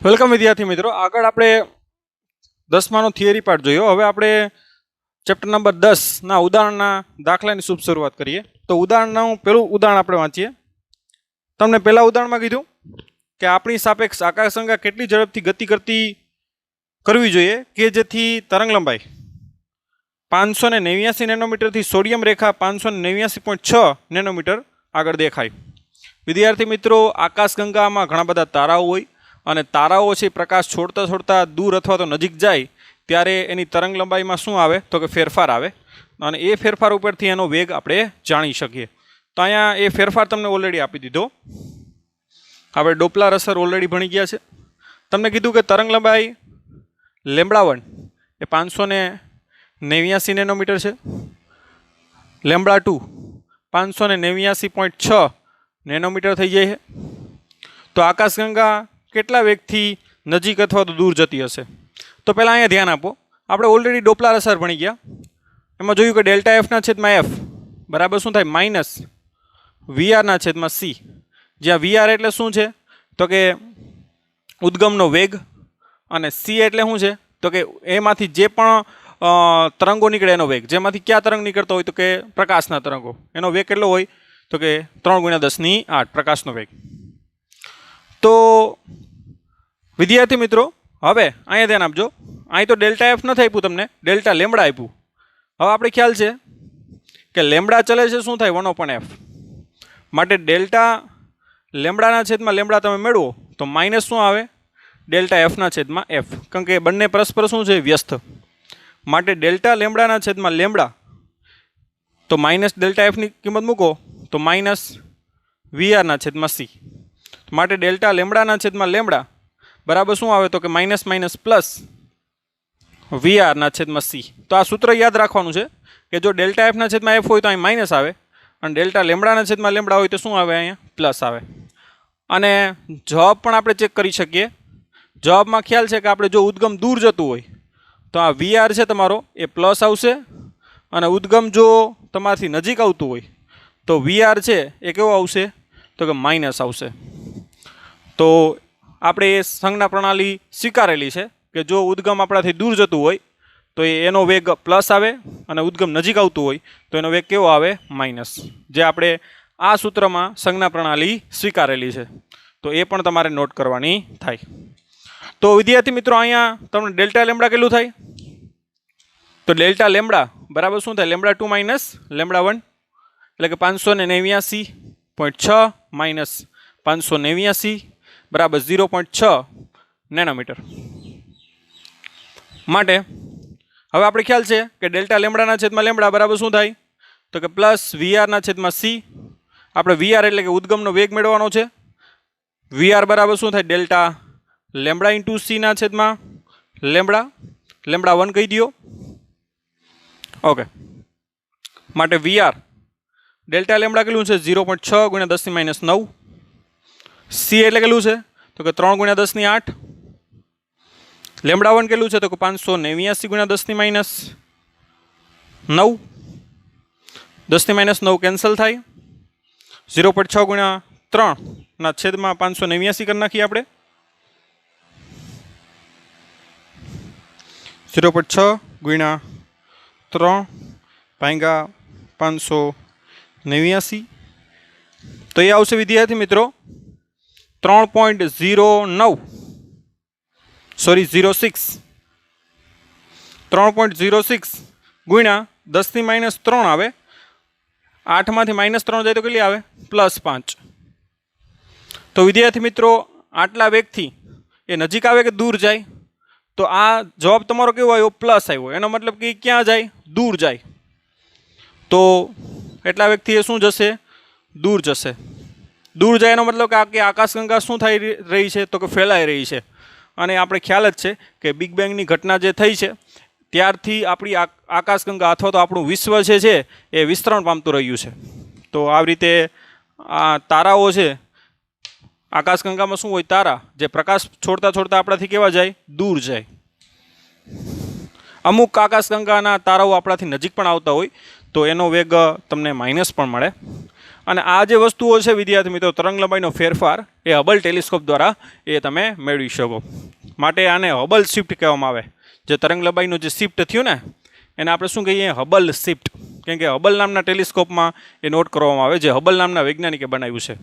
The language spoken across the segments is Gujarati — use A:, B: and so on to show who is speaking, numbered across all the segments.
A: વેલકમ વિદ્યાર્થી મિત્રો, આગળ આપણે 10માનો થિયરી પાર્ટ જોયો. હવે આપણે ચેપ્ટર નંબર 10ના ઉદાહરણના દાખલાની શુભ શરૂઆત કરીએ. તો ઉદાહરણનું પહેલું ઉદાહરણ આપણે વાંચીએ. તમને પહેલા ઉદાહરણમાં કીધું કે આપણી સાપેક્ષ આકાશગંગા કેટલી ઝડપથી ગતિ કરવી જોઈએ કે જેથી તરંગ લંબાઈ 589 નેનોમીટરથી સોડિયમ રેખા 589.6 નેનોમીટર આગળ દેખાય. વિદ્યાર્થી મિત્રો, આકાશગંગામાં ઘણા બધા તારાઓ હોય અને તારાઓ છે પ્રકાશ છોડતા છોડતા દૂર અથવા તો નજીક જાય ત્યારે એની તરંગ લંબાઈમાં શું આવે તો કે ફેરફાર આવે, અને એ ફેરફાર ઉપરથી એનો વેગ આપણે જાણી શકીએ. તો અહીંયા એ ફેરફાર તમને ઓલરેડી આપી દીધો. આપણે ડોપલર અસર ઓલરેડી ભણી ગયા છે. તમને કીધું કે તરંગ લંબાઈ લેમ્બડા1 એ 589 નેનોમીટર છે, લેમ્બડા2 589.6 નેનોમીટર થઈ જાય છે. તો આકાશગંગા કેટલા વેગથી નજીક અથવા તો દૂર જતી હશે? તો પહેલાં અહીંયા ધ્યાન આપો, આપણે ઓલરેડી ડોપલર અસર ભણી ગયા. એમાં જોયું કે ડેલ્ટા એફના છેદમાં એફ બરાબર શું થાય માઇનસ વીઆરના છેદમાં સી, જ્યાં વીઆર એટલે શું છે તો કે ઉદ્ગમનો વેગ અને સી એટલે શું છે તો કે એમાંથી જે પણ તરંગો નીકળે એનો વેગ. જેમાંથી કયા તરંગ નીકળતો હોય તો કે પ્રકાશના તરંગો, એનો વેગ કેટલો હોય તો કે 3×10⁸ પ્રકાશનો વેગ. તો વિદ્યાર્થી મિત્રો, હવે અહીંયા ધ્યાન આપજો, અહીં તો ડેલ્ટા એફ નથી આપ્યું તમને, ડેલ્ટા લેમ્બડા આપ્યું. હવે આપણે ખ્યાલ છે કે લેમ્બડા ચલે છે શું થાય 1/f, માટે ડેલ્ટા લેમ્બડાના છેદમાં લેમ્બડા તમે મેળવો તો માઇનસ શું આવે ડેલ્ટા એફના છેદમાં એફ, કારણ કે બંને પરસ્પર શું છે વ્યસ્ત. માટે ડેલ્ટા લેમ્બડાના છેદમાં લેમ્બડા તો માઇનસ ડેલ્ટા એફની કિંમત મૂકો તો માઇનસ વીઆરના છેદમાં સી, માટે ડેલ્ટા લેમ્બડાના છેદમાં લેમ્બડા બરાબર શું આવે તો કે માઇનસ માઇનસ પ્લસ વીઆરના છેદમાં સી. તો આ સૂત્ર યાદ રાખવાનું છે કે જો ડેલ્ટા એફના છેદમાં એફ હોય તો અહીં માઇનસ આવે, અને ડેલ્ટા લેમ્બડાના છેદમાં લેમ્બડા હોય તો શું આવે અહીંયા પ્લસ આવે. અને જવાબ પણ આપણે ચેક કરી શકીએ. જવાબમાં ખ્યાલ છે કે આપણે જો ઉદ્ગમ દૂર જતું હોય તો આ વીઆર છે તમારો એ પ્લસ આવશે, અને ઉદ્ગમ જો તમારાથી નજીક આવતું હોય તો વીઆર છે એ કેવો આવશે તો કે માઇનસ આવશે. તો આપણે એ સંજ્ઞા પ્રણાલી સ્વીકારેલી છે કે જો ઉદ્ગમ આપણાથી દૂર જતું હોય તો એનો વેગ પ્લસ આવે, અને ઉદ્ગમ નજીક આવતું હોય તો એનો વેગ કેવો આવે માઇનસ, જે આપણે આ સૂત્રમાં સંજ્ઞા પ્રણાલી સ્વીકારેલી છે. તો એ પણ તમારે નોટ કરવાની થાય. તો વિદ્યાર્થી મિત્રો, અહીંયા તમને ડેલ્ટા લેમ્બડા કેટલું થાય તો ડેલ્ટા લેમ્બડા બરાબર શું થાય લેમ્બડા2 માઇનસ લેમ્બડા1, એટલે કે 589.6 માઇનસ 589 બરાબર 0.6 નેનોમીટર. માટે હવે આપણે ખ્યાલ છે કે ડેલ્ટા લેમ્બડાના છેદમાં લેમ્બડા બરાબર શું થાય તો કે પ્લસ વીઆરના છેદમાં સી. આપણે વીઆર એટલે કે ઉદ્ગમનો વેગ મેળવવાનો છે. વીઆર બરાબર શું થાય ડેલ્ટા લેમ્બડા ઇન્ટુ સીના છેદમાં લેમ્બડા, લેમ્બડા1 કહી દો. ઓકે, માટે વીઆર ડેલ્ટા લેમ્બડા કેટલું છે 0.6×10⁻⁹. સી એટલે કેટલું છે તો કે 3×10⁸. લેમ્બડા1 કેટલું છે તો કે 589×10⁻⁹. 10⁻⁹ કેન્સલ થાય. 0.6×3 છેદમાં 589 કરી નાખીએ આપણે. 0.6×3/589. તો એ આવશે વિદ્યાર્થી મિત્રો 3.06 3.06 આવે. 8માંથી -3 જાય તો કેટલી આવે +5. તો વિદ્યાર્થી મિત્રો, આટલા વેગથી એ નજીક આવે કે દૂર જાય? તો આ જવાબ તમારો કેવો આવ્યો પ્લસ આવ્યો, એનો મતલબ કે ક્યાં જાય દૂર જાય. તો એટલા વેગથી એ શું જશે દૂર જશે. દૂર જાય એનો મતલબ કે આકાશગંગા શું થઈ રહી છે તો કે ફેલાઈ રહી છે. અને આપણે ખ્યાલ જ છે કે બિગ બેંગની ઘટના જે થઈ છે ત્યારથી આપણી આકાશગંગા અથવા તો આપણું વિશ્વ છે એ વિસ્તરણ પામતું રહ્યું છે. તો આવી રીતે આ તારાઓ છે આકાશગંગામાં શું હોય તારા જે પ્રકાશ છોડતા છોડતા આપણાથી કેવા જાય દૂર જાય. અમુક આકાશગંગાના તારાઓ આપણાથી નજીક પણ આવતા હોય તો એનો વેગ તમને માઇનસ પણ મળે. અને આ જે વસ્તુઓ છે વિદ્યાર્થી મિત્રો તરંગ લંબાઈનો ફેરફાર એ હબલ ટેલિસ્કોપ દ્વારા એ તમે મેળવી શકો. માટે આને હબલ શિફ્ટ કહેવામાં આવે. જે તરંગ લંબાઈનું જે શિફ્ટ થયું ને એને આપણે શું કહીએ? Hubble shift. કેમ કે હબલ નામના ટેલિસ્કોપમાં એ નોટ કરવામાં આવે, જે હબલ નામના વૈજ્ઞાનિકે બનાવ્યું છે.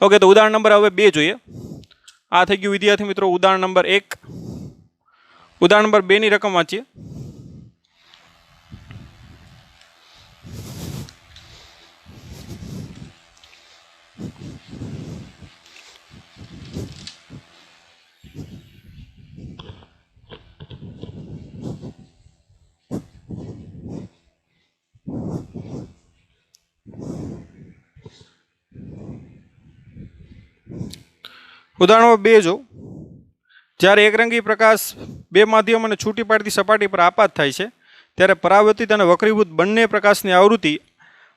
A: ઓકે, તો ઉદાહરણ નંબર હવે 2 જોઈએ. આ થઈ ગયું વિદ્યાર્થી મિત્રો ઉદાહરણ નંબર 1. ઉદાહરણ નંબર 2 ની રકમ વાંચીએ. ઉદાહરણ નંબર 2 જો. જ્યારે એકરંગી પ્રકાશ બે માધ્યમ અને છૂટી પાડતી સપાટી પર આપાત થાય છે ત્યારે પરાવર્તિત અને વક્રીભૂત બંને પ્રકાશની આવૃત્તિ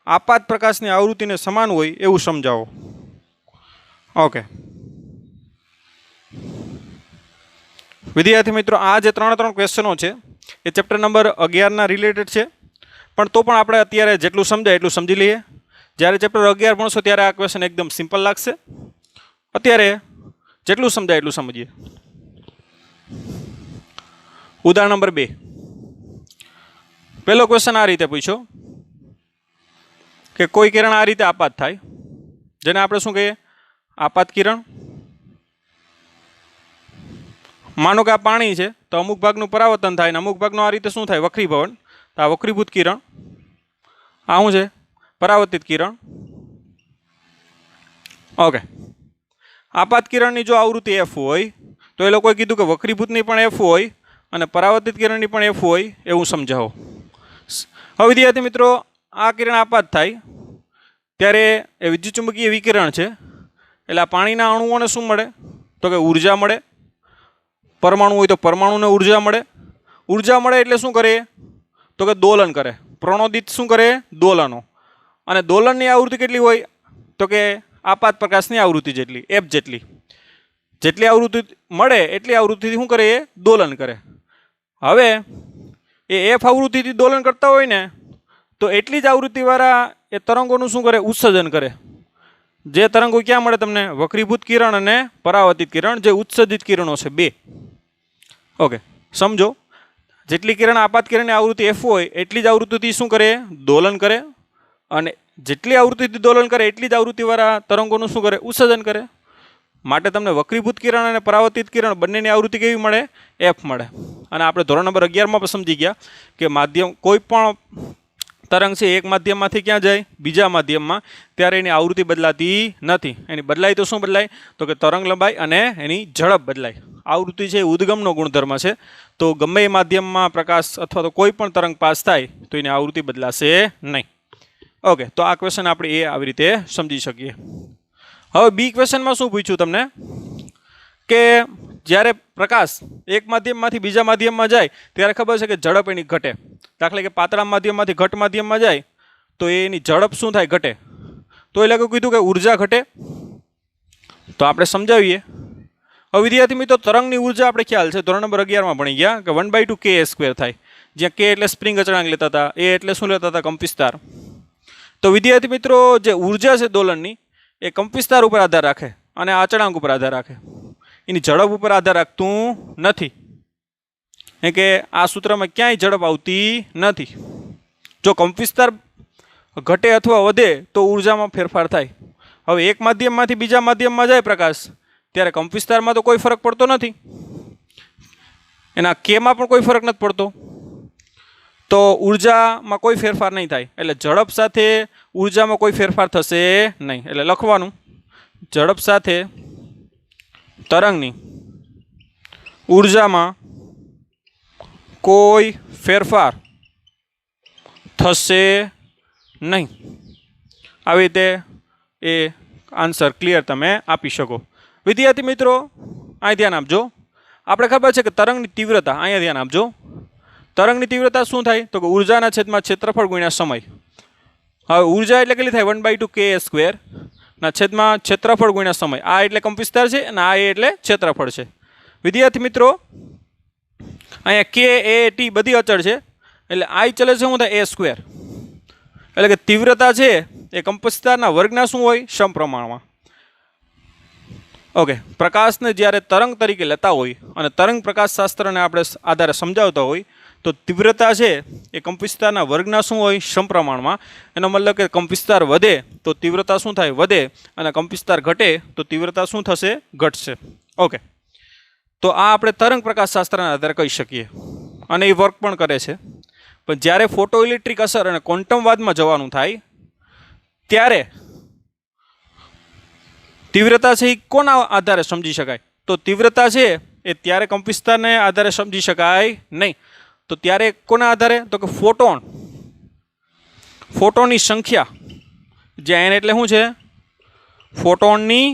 A: આપાત પ્રકાશની આવૃત્તિને સમાન હોય એવું સમજાવો. ઓકે વિદ્યાર્થી મિત્રો, આ જે 3 ક્વેશ્ચનો છે એ ચેપ્ટર નંબર 11ના રિલેટેડ છે, પણ તો પણ આપણે અત્યારે જેટલું સમજાય એટલું સમજી લઈએ. જ્યારે ચેપ્ટર 11 ભણશો ત્યારે આ ક્વેશ્ચન એકદમ સિમ્પલ લાગશે. અત્યારે જેટલું સમજાય એટલું સમજીએ. ઉદાહરણ નંબર 2. પહેલો ક્વેશ્ચન આ રીતે પૂછ્યો કે કોઈ કિરણ આ રીતે આપાત થાય, જેને આપણે શું કહીએ? આપાત કિરણ. માનો કે આ પાણી છે તો અમુક ભાગનું પરાવર્તન થાય ને અમુક ભાગનું આ રીતે શું થાય? વક્રીભવન. તો આ વક્રીભૂત કિરણ, આ શું છે? પરાવર્તિત કિરણ. ઓકે, આપાત કિરણની જો આવૃત્તિ F હોય તો એ લોકોએ કીધું કે વક્રીભૂતની પણ F હોય અને પરાવર્તિત કિરણની પણ F હોય એવું સમજાવો. હવે વિદ્યાર્થી મિત્રો, આ કિરણ આપાત થાય ત્યારે એ વિદ્યુતચુંબકીય વિકિરણ છે, એટલે આ પાણીના અણુઓને શું મળે? તો કે ઉર્જા મળે. પરમાણુ હોય તો પરમાણુને ઉર્જા મળે. ઉર્જા મળે એટલે શું કરે? તો કે દોલન કરે. પ્રણોદિત શું કરે? દોલનો. અને દોલનની આવૃત્તિ કેટલી હોય? તો કે આપાત પ્રકાશની આવૃત્તિ જેટલી, F જેટલી. જેટલી આવૃત્તિ મળે એટલી આવૃત્તિથી શું કરે? એ દોલન કરે. હવે એ F આવૃત્તિથી દોલન કરતા હોય ને તો એટલી જ આવૃત્તિવાળા એ તરંગોનું શું કરે? ઉત્સર્જન કરે. જે તરંગો ક્યાં મળે તમને? વક્રીભૂત કિરણ અને પરાવર્તિત કિરણ, જે ઉત્સર્જિત કિરણો છે 2. ઓકે, સમજો. જેટલી કિરણ આપાત કિરણની આવૃત્તિ F હોય એટલી જ આવૃત્તિથી શું કરે? દોલન કરે. અને જેટલી આવૃત્તિથી દોલન કરે એટલી જ આવૃત્તિવાળા તરંગોનું શું કરે? ઉત્સર્જન કરે. માટે તમને વક્રીભૂત કિરણ અને પરાવર્તિત કિરણ બંનેની આવૃત્તિ કેવી મળે? F મળે. અને આપણે ધોરણ નંબર 11માં પણ સમજી ગયા કે માધ્યમ, કોઈ પણ તરંગ છે એક માધ્યમમાંથી ક્યાં જાય? બીજા માધ્યમમાં. ત્યારે એની આવૃત્તિ બદલાતી નથી. એની બદલાય તો શું બદલાય? તો કે તરંગ લંબાઈ અને એની ઝડપ બદલાય. આવૃત્તિ છે એ ઉદ્ગમનો ગુણધર્મ છે. તો ગમે એ માધ્યમમાં પ્રકાશ અથવા તો કોઈ પણ તરંગ પાસ થાય તો એની આવૃત્તિ બદલાશે નહીં. ઓકે, તો આ ક્વેશ્ચન આપણે એ આવી રીતે સમજી શકીએ. હવે બી ક્વેશ્ચનમાં શું પૂછ્યું તમને કે જ્યારે પ્રકાશ એક માધ્યમમાંથી બીજા માધ્યમમાં જાય ત્યારે ખબર છે કે ઝડપ એની ઘટે. દાખલા કે પાતળા માધ્યમમાંથી ઘટ માધ્યમમાં જાય તો એની ઝડપ શું થાય? ઘટે. તો એ લોકો કીધું કે ઉર્જા ઘટે. તો આપણે સમજાવીએ. હવે વિદ્યાર્થી મિત્રો, તરંગની ઉર્જા આપણે ખ્યાલ છે ધોરણ નંબર 11માં ભણી ગયા કે 1/2 k² થાય. જ્યાં k એટલે સ્પ્રિંગ અચળાંક લેતા હતા, એ એટલે શું લેતા હતા? કંપવિસ્તાર. તો વિદ્યાર્થી મિત્રો, જે ઉર્જા છે દોલનની એ કંપવિસ્તાર ઉપર આધાર રાખે અને અચળાંક ઉપર આધાર રાખે. એની ઝડપ ઉપર આધાર રાખતું નથી. એટલે કે આ સૂત્રમાં ક્યાંય ઝડપ આવતી નથી. જો કંપવિસ્તાર ઘટે અથવા વધે તો ઉર્જામાં ફેરફાર થાય. હવે એક માધ્યમમાંથી બીજા માધ્યમમાં જાય પ્રકાશ ત્યારે કંપવિસ્તારમાં તો કોઈ ફરક પડતો નથી, એના કેમાં પણ કોઈ ફરક નથી પડતો, તો ઉર્જામાં કોઈ ફેરફાર નહીં થાય. એટલે ઝડપ સાથે ઉર્જામાં કોઈ ફેરફાર થશે નહીં. એટલે લખવાનું, ઝડપ સાથે તરંગની ઉર્જામાં કોઈ ફેરફાર થશે નહીં. આવી રીતે એ આન્સર ક્લિયર તમે આપી શકો. વિદ્યાર્થી મિત્રો, અહીં ધ્યાન આપજો. આપણે ખબર છે કે તરંગની તીવ્રતા, અહીંયા ધ્યાન આપજો. તરંગની તીવ્રતા શું થાય? તો કે ઉર્જાના છેદમાં ક્ષેત્રફળ ગુણ્યા સમય. હવે ઉર્જા એટલે કેટલી થાય? 1/2 k² ના છેદમાં ક્ષેત્રફળ ગુણ્યા સમય. આ એટલે કંપવિસ્તાર છે અને આ એટલે ક્ષેત્રફળ છે. વિદ્યાર્થી મિત્રો, અહીંયા k, a, t બધી અચળ છે એટલે I ચલે છે શું થાય? a². એટલે કે તીવ્રતા છે એ કંપનવિસ્તારના વર્ગના શું હોય? સમપ્રમાણમાં. ઓકે, પ્રકાશને જ્યારે તરંગ તરીકે લેતા હોય અને તરંગ પ્રકાશશાસ્ત્રને આપણે આધારે સમજાવતા હોય તો તીવ્રતા છે એ કંપનવિસ્તારના વર્ગના શું હોય? સમપ્રમાણમાં. એનો મતલબ કે કંપનવિસ્તાર વધે તો તીવ્રતા શું થાય? વધે. અને કંપનવિસ્તાર ઘટે તો તીવ્રતા શું થશે? ઘટશે. ઓકે, તો આ આપણે તરંગ પ્રકાશશાસ્ત્રના આધારે કહી શકીએ અને એ વર્ક પણ કરે છે. પણ જ્યારે ફોટો ઇલેક્ટ્રિક અસર અને ક્વોન્ટમવાદમાં જવાનું થાય ત્યારે તીવ્રતા છે એ કોના આધારે સમજી શકાય? તો તીવ્રતા છે એ ત્યારે કંપનવિસ્તારને આધારે સમજી શકાય નહીં. તો ત્યારે કોના આધારે? તો કે ફોટોનની સંખ્યા, જ્યાં n એટલે શું છે? ફોટોનની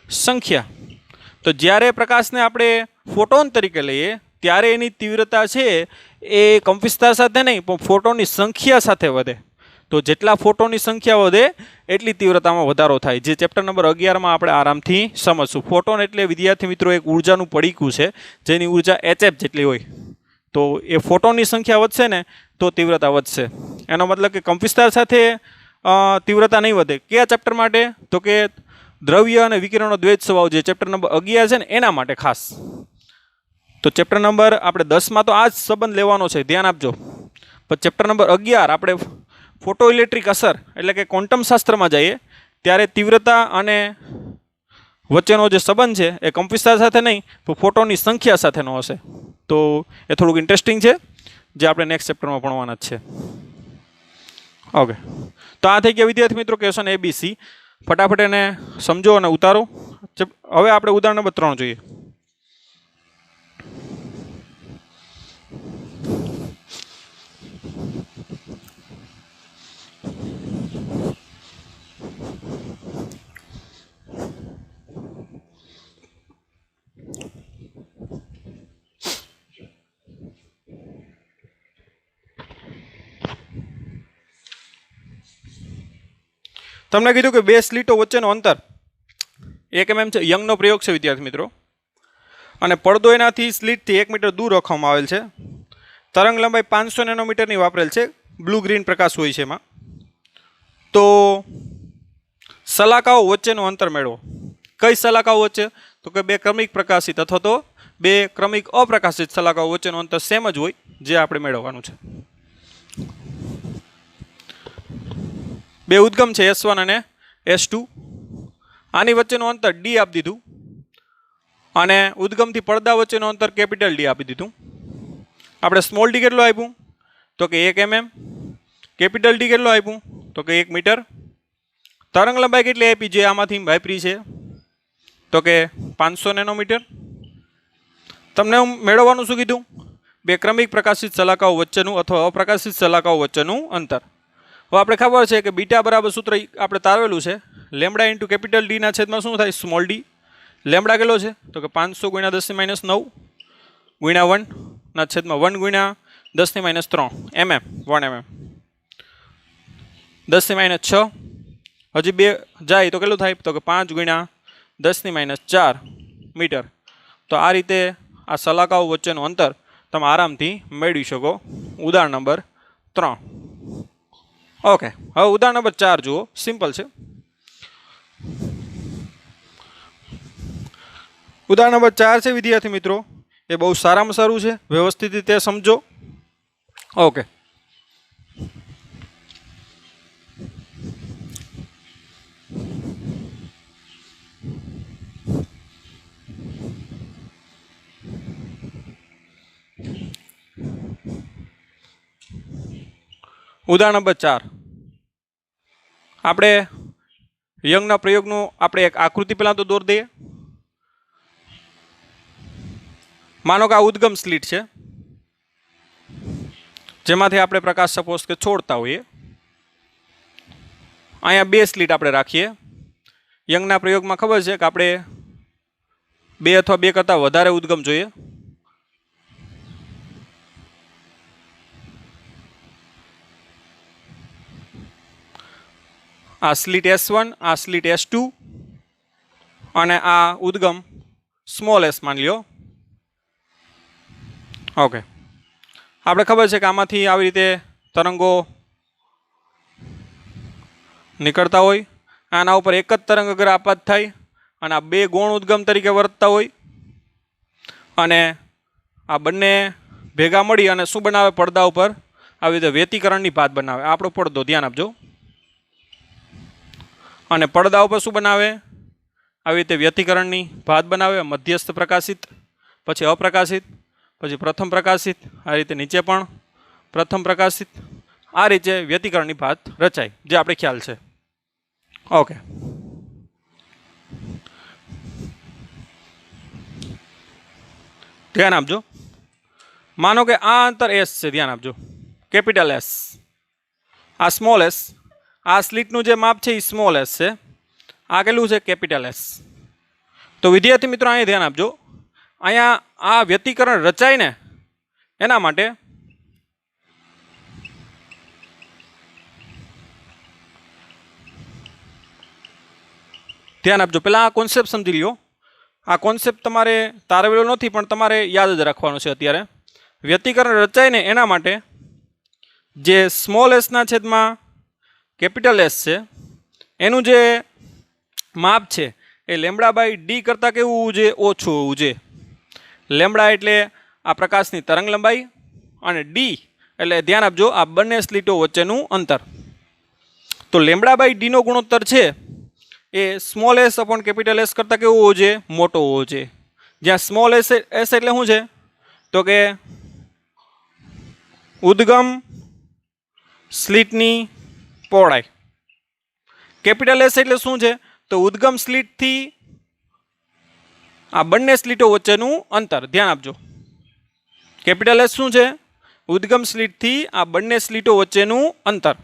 A: સંખ્યા. તો જ્યારે પ્રકાશને આપણે ફોટોન તરીકે લઈએ ત્યારે એની તીવ્રતા છે એ કંપનવિસ્તાર સાથે નહીં પણ ફોટોનની સંખ્યા સાથે વધે. તો જેટલા ફોટોનની સંખ્યા વધે એટલી તીવ્રતામાં વધારો થાય, જે ચેપ્ટર નંબર 11માં આપણે આરામથી સમજશું. ફોટોન એટલે વિદ્યાર્થી મિત્રો એક ઉર્જાનું પડીકું છે જેની ઉર્જા hf જેટલી હોય. તો એ ફોટોનની સંખ્યા વધશે ને તો તીવ્રતા વધશે. એનો મતલબ કે કંપનવિસ્તાર સાથે તીવ્રતા નહીં વધે. કયા ચેપ્ટર માટે? તો કે દ્રવ્ય અને વિકિરણનો દ્વૈત સ્વભાવ, જે ચેપ્ટર નંબર 11 છે ને એના માટે ખાસ. તો ચેપ્ટર નંબર આપણે 10માં તો આ જ સંબંધ લેવાનો છે, ધ્યાન આપજો. પણ ચેપ્ટર નંબર 11 આપણે ફોટો ઇલેક્ટ્રિક અસર એટલે કે ક્વોન્ટમ શાસ્ત્રમાં જઈએ ત્યારે તીવ્રતા અને વચ્ચેનો જે સંબંધ છે એ કંપનવિસ્તાર સાથે નહીં પણ ફોટોનની સંખ્યા સાથેનો હશે. તો એ થોડુંક ઇન્ટરેસ્ટિંગ છે, જે આપણે નેક્સ્ટ ચેપ્ટરમાં ભણવાના જ છે. ઓકે, તો આ થઈ ગયા વિદ્યાર્થી મિત્રો ક્વેશ્ચન ABC. ફટાફટ એને સમજો અને ઉતારો. હવે આપણે ઉદાહરણ નંબર 3 જોઈએ. તમને કીધું કે બે સ્લીટો વચ્ચેનો અંતર 1 mm છે. યંગનો પ્રયોગ છે વિદ્યાર્થી મિત્રો. અને પડદો એનાથી સ્લીટથી 1 મીટર દૂર રાખવામાં આવેલ છે. તરંગ લંબાઈ 500 નેનોમીટરની વાપરેલ છે. બ્લુ ગ્રીન પ્રકાશ હોય છે એમાં. તો સલાકાઓ વચ્ચેનું અંતર મેળવો. કઈ સલાકાઓ વચ્ચે? તો કે બે ક્રમિક પ્રકાશિત અથવા તો બે ક્રમિક અપ્રકાશિત સલાકાઓ વચ્ચેનું અંતર સેમ જ હોય, જે આપણે મેળવવાનું છે. બે ઉદ્ગમ છે S1 અને S2. આની વચ્ચેનું અંતર D આપી દીધું અને ઉદ્ગમથી પડદા વચ્ચેનું અંતર કેપિટલ D આપી દીધું. આપણે સ્મોલ d કેટલું આપ્યું? તો કે 1 mm. કેપિટલ D કેટલું આપ્યું? તો કે 1 મીટર. તરંગ લંબાઈ કેટલી આપી જે આમાંથી વાપરી છે? તો કે 500 નેનોમીટર. તમને મેળવવાનું શું કીધું? બે ક્રમિક પ્રકાશિત સલાકાઓ વચ્ચેનું અથવા અપ્રકાશિત સલાકાઓ વચ્ચેનું અંતર. હવે આપણે ખબર છે કે બીટા બરાબર સૂત્ર આપણે તારવેલું છે. લેમ્બડા ઇન્ટુ કેપિટલ D ના છેદમાં શું થાય? Small d. લેમ્બડા કેટલો છે? તો કે 500 ગુણ્યા 10⁻9 ગુણ્યા 1 ના છેદમાં 1 ગુણ્યા 10⁻3 mm 1 mm 10⁻6. હજી બે જાય તો કેટલું થાય? તો કે 5 ગુણ્યા 10⁻4 મીટર. તો આ રીતે આ સલાકાઓ વચ્ચેનું અંતર તમે આરામથી મેળવી શકો. ઉદાહરણ નંબર 3. ઓકે, હવે ઉદાહરણ નંબર 4 જુઓ. સિમ્પલ છે. ઉદાહરણ નંબર 4 છે વિદ્યાર્થી મિત્રો, એ બહુ સારામાં સારું છે. વ્યવસ્થિત રીતે સમજો. ઓકે, ઉદાહરણ નંબર 4 આપણે યંગના પ્રયોગનું આપણે એક આકૃતિ પહેલાં તો દોર દઈએ. માનો કે આ ઉદ્ગમ સ્લીટ છે જેમાંથી આપણે પ્રકાશ સપોઝ કે છોડતા હોઈએ. અહીંયા બે સ્લીટ આપણે રાખીએ. યંગના પ્રયોગમાં ખબર છે કે આપણે 2 અથવા 2 કરતાં વધારે ઉદ્ગમ જોઈએ. આ સ્લીટ S1, આ સ્લીટ S2 અને આ ઉદ્ગમ સ્મોલ s માની લ્યો. ઓકે, આપણે ખબર છે કે આમાંથી આવી રીતે તરંગો નીકળતા હોય, આના ઉપર એક જ તરંગ અગર આપાત થાય અને આ બે ગૌણ ઉદ્ગમ તરીકે વર્તતા હોય અને આ બંને ભેગા મળી અને શું બનાવે, પડદા ઉપર આવી રીતે વ્યતિકરણની ભાત બનાવે. આપણો પડદો ધ્યાન આપજો. અને પડદા ઉપર શું બનાવે, આવી રીતે વ્યતિકરણની ભાત બનાવે. મધ્યસ્થ પ્રકાશિત, પછી અપ્રકાશિત, પછી પ્રથમ પ્રકાશિત, આ રીતે નીચે પણ પ્રથમ પ્રકાશિત. આ રીતે વ્યતિકરણની ભાત રચાય, જે આપણે ખ્યાલ છે. ઓકે, ધ્યાન આપજો. માનો કે આ અંતર એસ છે, ધ્યાન આપજો, કેપિટલ એસ, આ સ્મોલ એસ, આ સ્લિટનું જે માપ છે એ સ્મોલ એસ છે, આ કેટલું છે, કેપિટલ એસ. તો વિદ્યાર્થી મિત્રો અહીંયા ધ્યાન આપજો, અહીંયા આ વ્યતિકરણ રચાય ને એના માટે ધ્યાન આપજો. પહેલાં આ કોન્સેપ્ટ સમજી લ્યો. આ કોન્સેપ્ટ તમારે તારવેલો નથી પણ તમારે યાદ જ રાખવાનો છે. અત્યારે વ્યતિકરણ રચાય ને એના માટે જે સ્મોલ એસના છેદમાં કેપિટલ એસ છે એનું જે માપ છે એ લેમ્બડા બાય ડી કરતાં કેવું હોવું જોઈએ, ઓછું હોવું જોઈએ. લેમ્બડા એટલે આ પ્રકાશની તરંગ લંબાઈ અને ડી એટલે ધ્યાન આપજો આ બંને સ્લીટો વચ્ચેનું અંતર. તો લેમ્બડા બાય ડીનો ગુણોત્તર છે એ small S upon capital S કરતાં કેવું હોવું જોઈએ, મોટો હોવો જોઈએ. જ્યાં સ્મોલ એસ એટલે શું છે તો કે ઉદ્ગમ સ્લીટની પહોળાઈ. કેપિટલ એસ એટલે શું છે તો ઉદ્ગમ સ્લીટથી આ બંને સ્લીટો વચ્ચેનું અંતર. ધ્યાન આપજો, કેપિટલ એસ શું છે, ઉદ્ગમ સ્લીટથી આ બંને સ્લીટો વચ્ચેનું અંતર.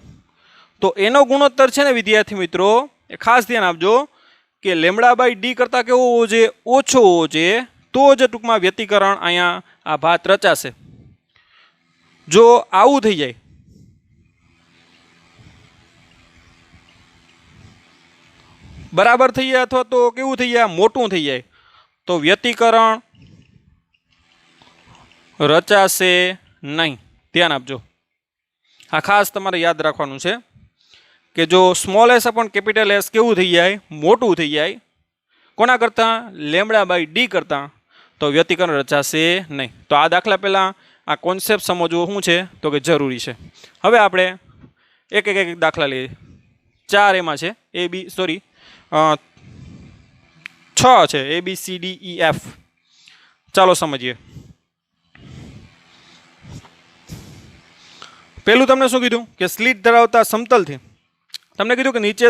A: તો એનો ગુણોત્તર છે ને વિદ્યાર્થી મિત્રો એ ખાસ ધ્યાન આપજો કે લેમ્બડા બાય ડી કરતાં કેવો હોવો જોઈએ, ઓછો હોવો જોઈએ. તો જ ટૂંકમાં વ્યતિકરણ અહીંયા આ ભાત રચાશે. જો આવું થઈ જાય, બરાબર થઈ જાય અથવા તો કેવું થઈ જાય, મોટું થઈ જાય, તો વ્યતિકરણ રચાશે નહીં. ધ્યાન આપજો, આ ખાસ તમારે યાદ રાખવાનું છે કે જો small S upon capital S કેવું થઈ જાય, મોટું થઈ જાય કોના કરતાં, લેમ્બડા બાય ડી કરતાં, તો વ્યતિકરણ રચાશે નહીં. તો આ દાખલા પહેલાં આ કોન્સેપ્ટ સમજવો શું છે તો કે જરૂરી છે. હવે આપણે એક દાખલા લઈએ. 4 એમાં છે છ છે, ABCDEF. ચાલો સમજીએ. પહેલું તમને શું કીધું કે સ્લીટ ધરાવતા સમતલથી તમને કીધું કે નીચે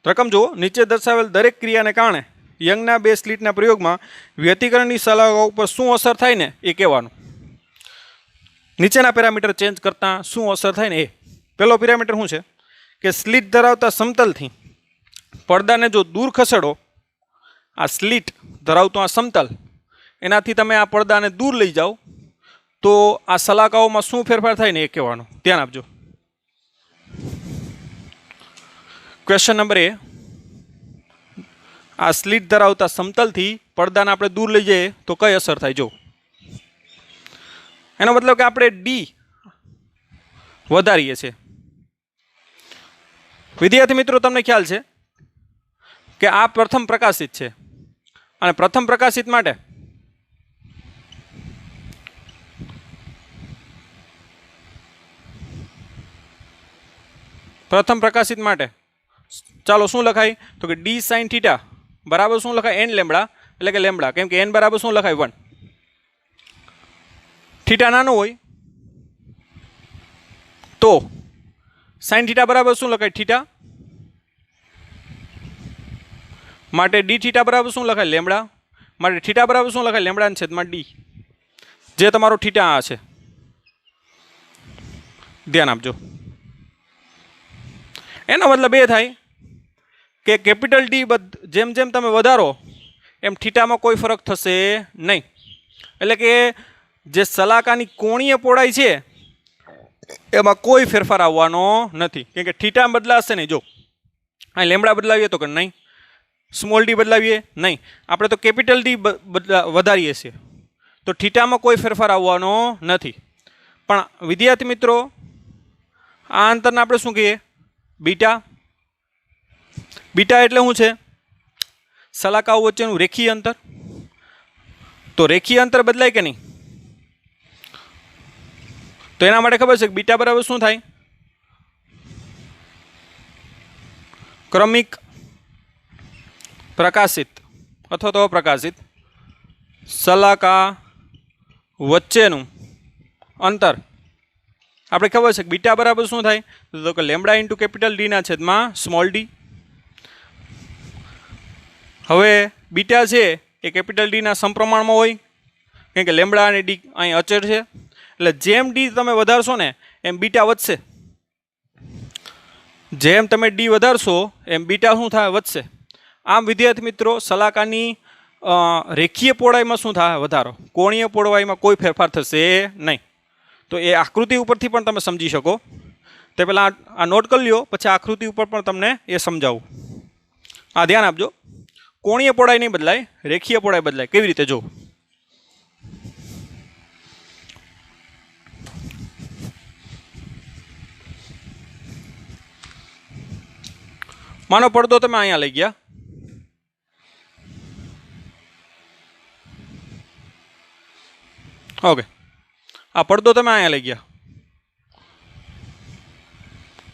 A: રકમ જુઓ, નીચે દર્શાવેલ દરેક ક્રિયાને કારણે યંગના બે સ્લીટના પ્રયોગમાં વ્યતિકરણની સલાહો ઉપર શું અસર થાય ને એ કહેવાનું. નીચેના પેરામીટર ચેન્જ કરતાં શું અસર થાય ને એ. પહેલો પેરામીટર શું છે કે સ્લીટ ધરાવતા સમતલથી પડદાને જો દૂર ખસેડો, આ સ્લીટ ધરાવતું આ સમતલ એનાથી તમે આ પડદાને દૂર લઈ જાઓ તો આ સલાકાઓમાં શું ફેરફાર થાય ને એ કહેવાનું. ધ્યાન આપજો. ક્વેશ્ચન નંબર એ, આ સ્લીટ ધરાવતા સમતલથી પડદાને આપણે દૂર લઈ જઈએ તો કઈ અસર થાય. જો એનો મતલબ કે આપણે ડી વધારીએ છીએ. વિદ્યાર્થી મિત્રો તમને ખ્યાલ છે કે આ પ્રથમ પ્રકાશિત છે અને પ્રથમ પ્રકાશિત માટે ચાલો શું લખાય તો કે ડી સાઇન થીટા બરાબર શું લખાય, એન લેમ્બડા, એટલે કે લેમ્બડા, કેમ કે એન બરાબર શું લખાય 1. થીટા નાનું હોય તો સાઇન થીટા બરાબર શું લખાય, થીટા, માટે ડી થીટા બરાબર શું લખાય, લેમ્બડા, માટે થીટા બરાબર શું લખાય, લેમ્બડા છેદમાં ડી, જે તમારો થીટા આ છે. ધ્યાન આપજો. એનો મતલબ એ થાય કે કેપિટલ ડી જેમ જેમ તમે વધારો એમ થીટામાં કોઈ ફરક થશે નહીં. એટલે કે જે સલાકાની કોણીય પહોળાઈ છે એમાં કોઈ ફેરફાર આવવાનો નથી, કેમ કે થીટા બદલાશે નહીં. જો અહીં લેમ્બડા બદલાવીએ તો કે નહીં, સ્મોલ ડી બદલાવીએ નહીં, આપણે તો કેપિટલ ડી વધારીએ છીએ તો થીટામાં કોઈ ફેરફાર આવવાનો નથી. પણ વિદ્યાર્થી મિત્રો આ અંતરને આપણે શું કહીએ, બીટા, બીટા એટલે શું છે? સલાકાઓ વચ્ચેનું રેખીય અંતર. તો રેખીય અંતર બદલાય કે નહીં? તો એના માટે ખબર છે કે બીટા બરાબર શું થાય? ક્રમિક પ્રકાશિત અથવા તો અપ્રકાશિત સલાકા વચ્ચેનું અંતર. આપણે ખબર છે કે બીટા બરાબર શું થાય? તો કે લેમડા ઇન્ટુ કેપિટલ ડીના છેદમાં સ્મોલ ડી. હવે બીટા છે એ કેપિટલ ડીના સમપ્રમાણમાં હોય, કેમ કે લેમડા અને ડી અહીં અચળ છે. એટલે જેમ ડી તમે વધારશો ને એમ બીટા વધશે. જેમ તમે ડી વધારશો એમ બીટા શું થાય? વધશે. આમ વિદ્યાર્થી મિત્રો, સલાકાની રેખીય પહોળાઈમાં શું થાય? વધારો. કોણીય પહોળાઈમાં કોઈ ફેરફાર થશે નહીં. તો એ આકૃતિ ઉપરથી પણ તમે સમજી શકો. તે પહેલાં આ નોટ કરી લ્યો, પછી આકૃતિ ઉપર પણ તમને એ સમજાવું. આ ધ્યાન આપજો. કોણીય પહોળાઈ નહીં બદલાય, રેખીય પહોળાઈ બદલાય. કેવી રીતે? જો માનો પડદો તમે અહીંયા લઈ ગયા, ઓકે, આ પડદો તમે અહીંયા લઈ ગયા,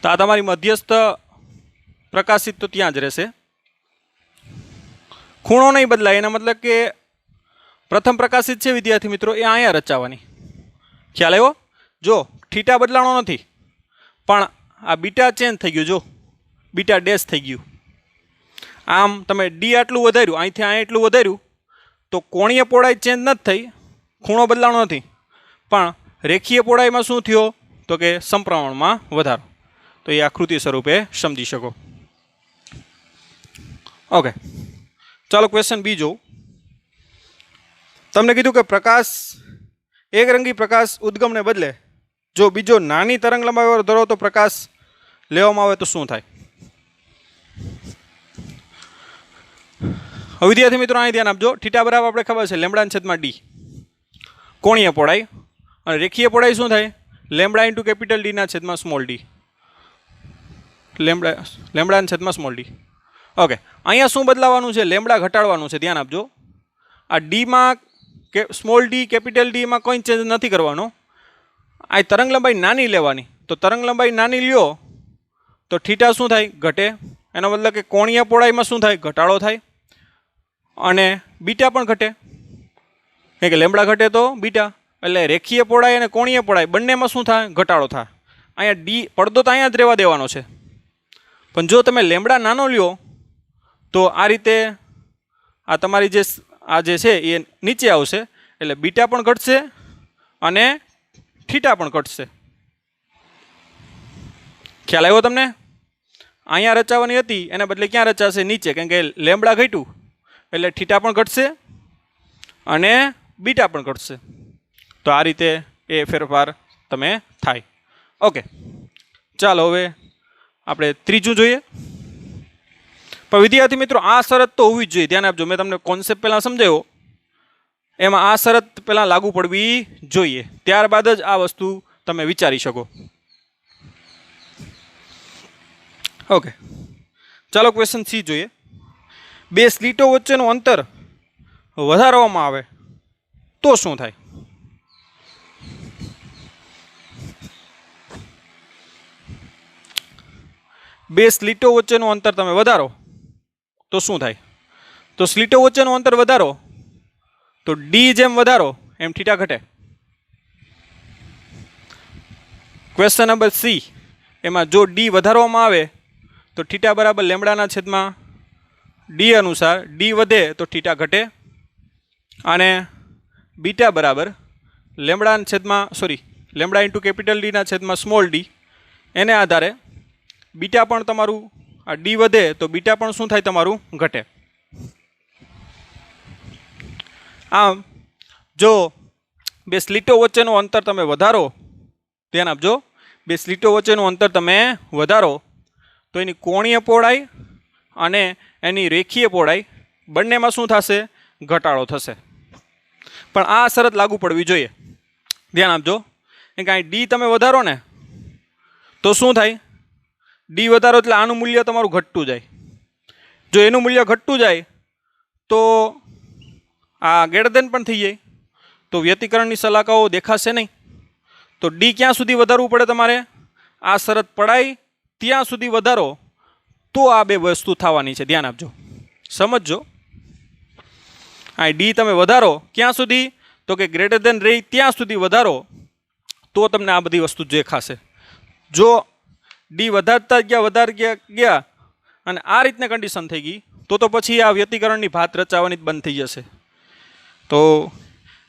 A: તો આ તમારી મધ્યસ્થ પ્રકાશિત તો ત્યાં જ રહેશે. ખૂણો નહીં બદલાય. એના મતલબ કે પ્રથમ પ્રકાશિત છે વિદ્યાર્થી મિત્રો, એ અહીંયા રચાવાની. ખ્યાલ આવ્યો? જો થીટા બદલાણો નથી, પણ આ બીટા ચેન્જ થઈ ગયું. જો બીટા ડેશ થઈ ગયું. આમ તમે ડી આટલું વધાર્યું, અહીંથી અહીંયા એટલું વધાર્યું, તો કોણીય પહોળાઈ ચેન્જ નથી થઈ, ખૂણો બદલાણો નથી, પણ રેખીય પહોળાઈમાં શું થયો? તો કે સમપ્રમાણમાં વધારો. તો એ આકૃતિ સ્વરૂપે સમજી શકો. ઓકે, ચાલો ક્વેશ્ચન બી જોઉં. તમને કીધું કે પ્રકાશ, એકરંગી પ્રકાશ ઉદ્ગમને બદલે જો બીજો નાની તરંગ લંબાઈ ધરાવતો પ્રકાશ લેવામાં આવે તો શું થાય? હવે વિદ્યાર્થી મિત્રો અહીં ધ્યાન આપજો. થીટા બરાબર આપણે ખબર છે લેમડા છેદમાં ડી, કોણીય પહોળાઈ. અને રેખીય પહોળાઈ શું થાય? લેમડા ઇન્ટુ કેપિટલ ડીના છેદમાં સ્મોલ ડી. લેમડા છેદમાં સ્મોલ ડી. ઓકે, અહીંયા શું બદલાવાનું છે? લેમડા ઘટાડવાનું છે. ધ્યાન આપજો. આ ડીમાં કે સ્મોલ ડી કેપિટલ ડીમાં કોઈ ચેન્જ નથી કરવાનો. આ તરંગ લંબાઈ નાની લેવાની. તો તરંગ લંબાઈ નાની લ્યો તો થીટા શું થાય? ઘટે. એનો મતલબ કે કોણીય પહોળાઈમાં શું થાય? ઘટાડો થાય. અને બીટા પણ ઘટે, કેમ કે લેમડા ઘટે તો બીટા. એટલે રેખીય પહોળાઈ અને કોણીય પહોળાઈ બંનેમાં શું થાય? ઘટાડો થાય. અહીંયા ડી પડદો તો અહીંયા જ રહેવા દેવાનો છે, પણ જો તમે લેમડા નાનો લ્યો તો આ રીતે આ તમારી જે છે એ નીચે આવશે. એટલે બીટા પણ ઘટશે અને થીટા પણ ઘટશે. ખ્યાલ આવ્યો તમને? અહીંયા રચાવાની હતી એના બદલે ક્યાં રચાશે? નીચે, કેમ કે લેમડા ઘટ્યું એટલે થીટા પણ ઘટશે અને બીટા પણ ઘટશે. તો આ રીતે એ ફેરફાર તમે થાય. ઓકે, ચાલો હવે આપણે ત્રીજું જોઈએ. પણ વિદ્યાર્થી મિત્રો, આ શરત તો હોવી જ જોઈએ. ધ્યાન આપજો. મેં તમને કોન્સેપ્ટ પહેલાં સમજાવ્યો, એમાં આ શરત પહેલાં લાગુ પડવી જોઈએ. ત્યારબાદ જ આ વસ્તુ તમે વિચારી શકો. ઓકે, ચાલો ક્વેશ્ચન સી જોઈએ. બે સ્લીટો વચ્ચેનું અંતર વધારવામાં આવે તો શું થાય? બે સ્લીટો વચ્ચેનું અંતર તમે વધારો તો શું થાય? તો સ્લીટો વચ્ચેનું અંતર વધારો તો ડી જેમ વધારો એમ થીટા ઘટે. ક્વેશ્ચન નંબર સી, એમાં જો ડી વધારવામાં આવે તો થીટા બરાબર લેમડાના છેદમાં ડી અનુસાર ડી વધે તો થીટા ઘટે, અને બીટા બરાબર લેમડાના છેદમાં લેમડા ઇન્ટુ કેપિટલ ડીના છેદમાં સ્મોલ ડી, એને આધારે બીટા પણ તમારું આ ડી વધે તો બીટા પણ શું થાય? તમારું ઘટે. આમ જો બે સ્લીટો વચ્ચેનું અંતર તમે વધારો, ધ્યાન આપજો, બે સ્લીટો વચ્ચેનું અંતર તમે વધારો તો એની કોણીય પહોળાઈ અને એની રેખીય પહોળાઈ બંનેમાં શું થશે? ઘટાડો થશે. પણ આ શરત લાગુ પડવી જોઈએ. ધ્યાન આપજો, કે અહીં ડી તમે વધારો ને તો શું થાય? ડી વધારો એટલે આનું મૂલ્ય તમારું ઘટતું જાય. જો એનું મૂલ્ય ઘટતું જાય તો આ ગ્રેટર દેન પણ થઈ જાય, તો વ્યતિકરણની સલાકાઓ દેખાશે નહીં. તો ડી ક્યાં સુધી વધારવું પડે તમારે? આ શરત પડાય ત્યાં સુધી વધારો, તો આ બે વસ્તુ થવાની છે. ધ્યાન આપજો, સમજજો. આ ડી તમે વધારો ક્યાં સુધી? તો કે ગ્રેટર દેન રહી ત્યાં સુધી વધારો, તો તમને આ બધી વસ્તુ દેખાશે. જો ડી વધારતા ગયા અને આ રીતની કન્ડિશન થઈ ગઈ તો પછી આ વ્યતિકરણની ભાત રચાવાની જ બંધ થઈ જશે. તો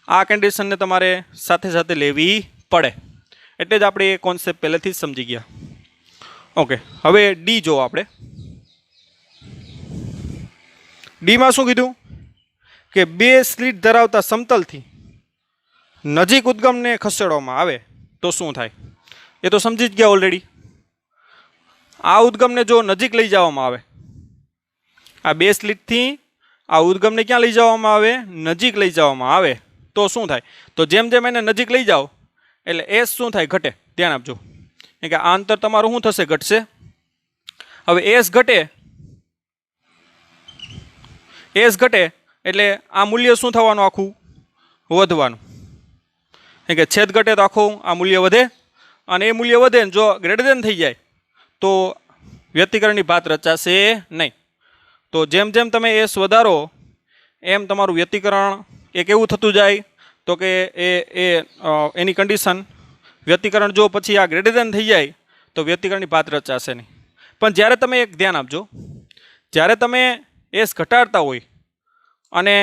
A: આ કન્ડિશનને તમારે સાથે સાથે લેવી પડે. એટલે જ આપણે એ કોન્સેપ્ટ પહેલેથી જ સમજી ગયા. ઓકે, હવે ડી જો આપણે ડીમાં શું કીધું કે બે સ્લિટ ધરાવતા સમતલથી નજીક ઉદ્ગમને ખસેડવામાં આવે તો શું થાય? એ તો સમજી જ ગયા ઓલરેડી. આ ઉદ્ગમને જો નજીક લઈ જવામાં આવે, આ બે સ્લિટથી આ ઉદ્ગમને ક્યાં લઈ જવામાં આવે? નજીક લઈ જવામાં આવે તો શું થાય? તો જેમ જેમ એને નજીક લઈ જાઓ એટલે એસ શું થાય? ઘટે. ધ્યાન આપજો કે આ અંતર તમારું શું થશે? ઘટશે. હવે એસ ઘટે એટલે આ મૂલ્ય શું થવાનું? આખું વધવાનું. કે છેદ ઘટે તો આખું આ મૂલ્ય વધે, અને એ મૂલ્ય વધે ને જો ગ્રેટર દેન થઈ જાય તો વ્યતિકરણની ભાત રચાશે નહીં. તો જેમ જેમ તમે એસ વધારો એમ તમારું વ્યતિકરણ એ કેવું થતું જાય? તો કે એની કન્ડિશન વ્યતિકરણ જો પછી આ ગ્રેટર દેન થઈ જાય તો વ્યતિકરણની ભાત રચાશે નહીં. પણ જ્યારે તમે એક ધ્યાન આપજો, જ્યારે તમે એસ ઘટાડતા હોય અને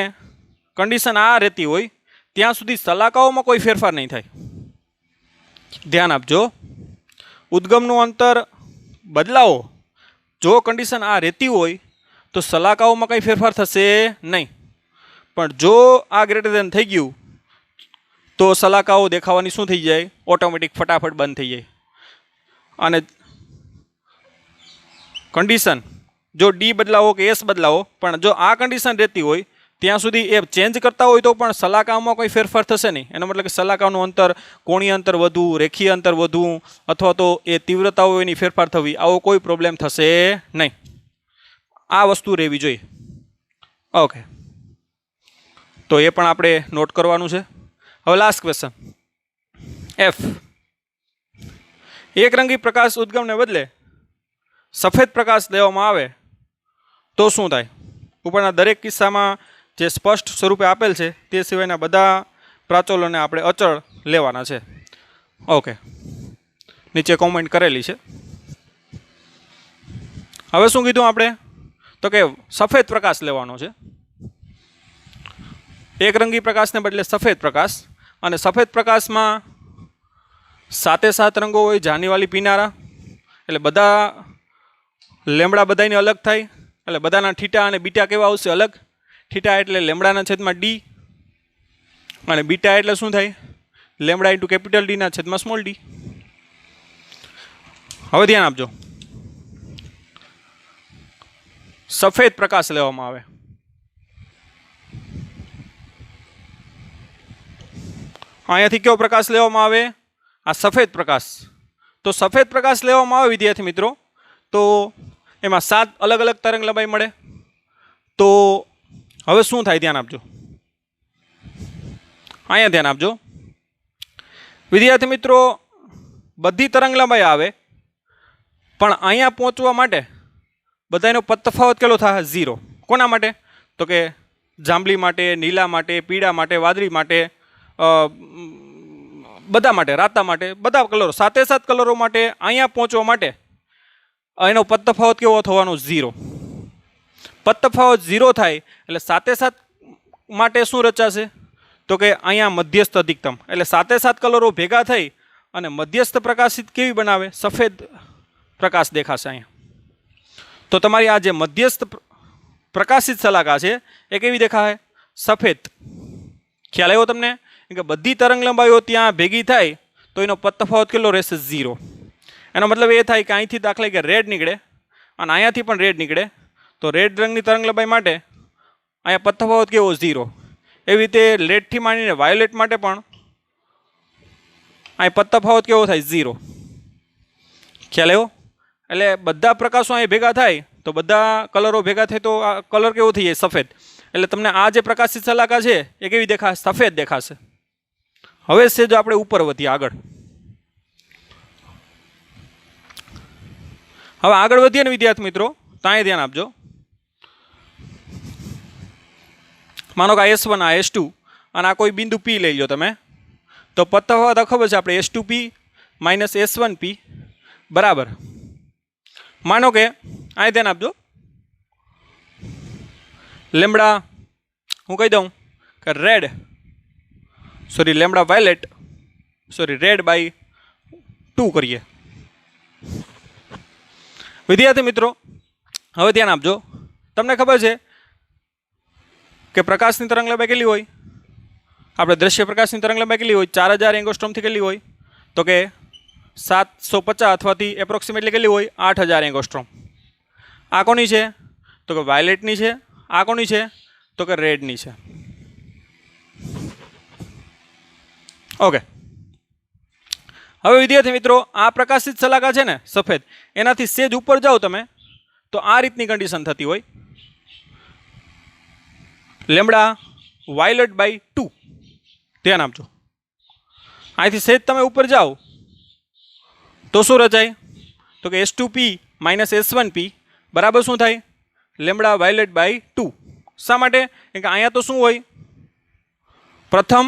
A: કન્ડિશન આ રહેતી હોય ત્યાં સુધી સલાકાઓમાં કોઈ ફેરફાર નહીં થાય. ધ્યાન આપજો, ઉદ્ગમનું અંતર બદલાવો, જો કન્ડિશન આ રહેતી હોય તો સલાકાઓમાં કંઈ ફેરફાર થશે નહીં. પણ જો આ ગ્રેટર દેન થઈ ગયું તો સલાકાઓ દેખાવાની શું થઈ જાય? ઓટોમેટિક ફટાફટ બંધ થઈ જાય. અને કન્ડિશન જો ડી બદલાવો કે એસ બદલાવો, પણ જો આ કન્ડિશન રહેતી હોય ત્યાં સુધી એ ચેન્જ કરતા હોય તો પણ સલાકાઓમાં કોઈ ફેરફાર થશે નહીં. એનો મતલબ કે સલાકાનું અંતર, કોણીય અંતર વધવું, રેખીય અંતર વધવું, અથવા તો એ તીવ્રતાઓ એની ફેરફાર થવી, આવો કોઈ પ્રોબ્લેમ થશે નહીં. આ વસ્તુ રહેવી જોઈએ. ઓકે, તો એ પણ આપણે નોટ કરવાનું છે. હવે લાસ્ટ ક્વેશ્ચન એફ. એકરંગી પ્રકાશ ઉદ્ગમને બદલે સફેદ પ્રકાશ લેવામાં આવે તો શું થાય? ઉપરના દરેક કિસ્સામાં જે સ્પષ્ટ સ્વરૂપે આપેલ છે તે સિવાયના બધા પ્રાચોલોને આપણે અચળ લેવાના છે. ઓકે, નીચે કોમેન્ટ કરેલી છે. હવે શું કીધું આપણે? તો કે સફેદ પ્રકાશ લેવાનો છે. એકરંગી પ્રકાશને બદલે સફેદ પ્રકાશ, અને સફેદ પ્રકાશમાં 7 રંગો હોય, જાનીવાલી પીનારા, એટલે બધા લેમડા બધાની અલગ થાય, એટલે બધાના થીટા અને બીટા કેવા આવશે? અલગ. થીટા એટલે લેમડાના છેદમાં ડી, અને બીટા એટલે શું થાય? લેમડા ઇન્ટુ કેપિટલ ડીના છેદમાં સ્મોલ ડી. હવે ધ્યાન આપજો, સફેદ પ્રકાશ લેવામાં આવે, અહીંયાથી કયો પ્રકાશ લેવામાં આવે? આ સફેદ પ્રકાશ. તો સફેદ પ્રકાશ લેવામાં આવે વિદ્યાર્થી મિત્રો, તો એમાં 7 અલગ અલગ તરંગ લંબાઈ મળે. તો હવે શું થાય? ધ્યાન આપજો, અહીંયા ધ્યાન આપજો વિદ્યાર્થી મિત્રો. બધી તરંગ લંબાઈ આવે, પણ અહીંયા પહોંચવા માટે બધાનો તફાવત કેટલો થાય? 0. કોના માટે? તો કે જાંબલી માટે, નીલા માટે, પીળા માટે, વાદળી માટે, બધા માટે, રાતા માટે, બધા કલરો, 7 કલરો માટે અહીંયા પહોંચવા માટે એનો તફાવત કેવો થવાનો? 0. તફાવત 0 થાય એટલે 7 માટે શું રચાશે? તો કે અહીંયા મધ્યસ્થ અધિકતમ, એટલે 7 કલરો ભેગા થઈ અને મધ્યસ્થ પ્રકાશિત કેવી બનાવે? સફેદ પ્રકાશ દેખાશે અહીંયા. તો તમારી આ જે મધ્યસ્થ પ્રકાશિત સલાકા છે એ કેવી દેખાય? સફેદ. ખ્યાલ આવ્યો તમને? કે બધી તરંગ લંબાઈઓ ત્યાં ભેગી થાય તો એનો તફાવત કેટલો રહેશે? 0. એનો મતલબ એ થાય કે અહીંથી દાખલા કે રેડ નીકળે અને અહીંયાથી પણ રેડ નીકળે, તો રેડ રંગની તરંગ લંબાઈ માટે અહીંયા તફાવત કેવો? 0. એવી રીતે રેડથી માંડીને વાયોલેટ માટે પણ અહીં તફાવત કેવો થાય? 0. ખ્યાલ આવ્યો? એટલે બધા પ્રકાશો અહીં ભેગા થાય તો બધા કલરો ભેગા થાય તો આ કલર કેવો થઈ જાય? સફેદ. એટલે તમને આ જે પ્રકાશિત શલાકા છે એ કેવી દેખાશે? સફેદ દેખાશે. હવે છે જો આપણે ઉપર વધીએ આગળ. હવે આગળ વધીએ ને વિદ્યાર્થી મિત્રો, તો અહીં ધ્યાન આપજો. માનો કે આ S1 આ S2 અને આ કોઈ બિંદુ P લઈ લો તમે, તો તફાવત ખબર છે આપણે S2P માઇનસ S1P બરાબર. માનો કે અહીં ધ્યાન આપજો, લેમડા હું કહી દઉં કે લેમડા વાયલેટ રેડ બાય 2 કરીએ. વિદ્યાર્થી મિત્રો હવે ધ્યાન આપજો, તમને ખબર છે કે પ્રકાશની તરંગલંબાઈ કેટલી હોય? આપણે દ્રશ્ય પ્રકાશની તરંગલંબાઈ કેટલી હોય? 4000 એંગસ્ટ્રોમથી કેટલી હોય? તો કે 750 અથવાથી એપ્રોક્સિમેટલી કેટલી હોય? 8000 એંગસ્ટ્રોમ. આ કોની છે? તો કે વાયલેટની છે. આ કોની છે? તો કે રેડની છે. ઓકે. હવે વિદ્યાર્થી મિત્રો આ પ્રકાશિત શલાકા છે ને સફેદ, એનાથી સેજ ઉપર જાઓ તમે તો આ રીતની કન્ડિશન થતી હોય, લેમડા વાયલેટ બાય 2. ધ્યાન આપજો, અહીંથી સેજ તમે ઉપર જાઓ તો શું રચાય? તો કે S2P માઇનસ S1P બરાબર શું થાય? Lambda violet by 2. શા માટે? કે અહીંયા તો શું હોય? પ્રથમ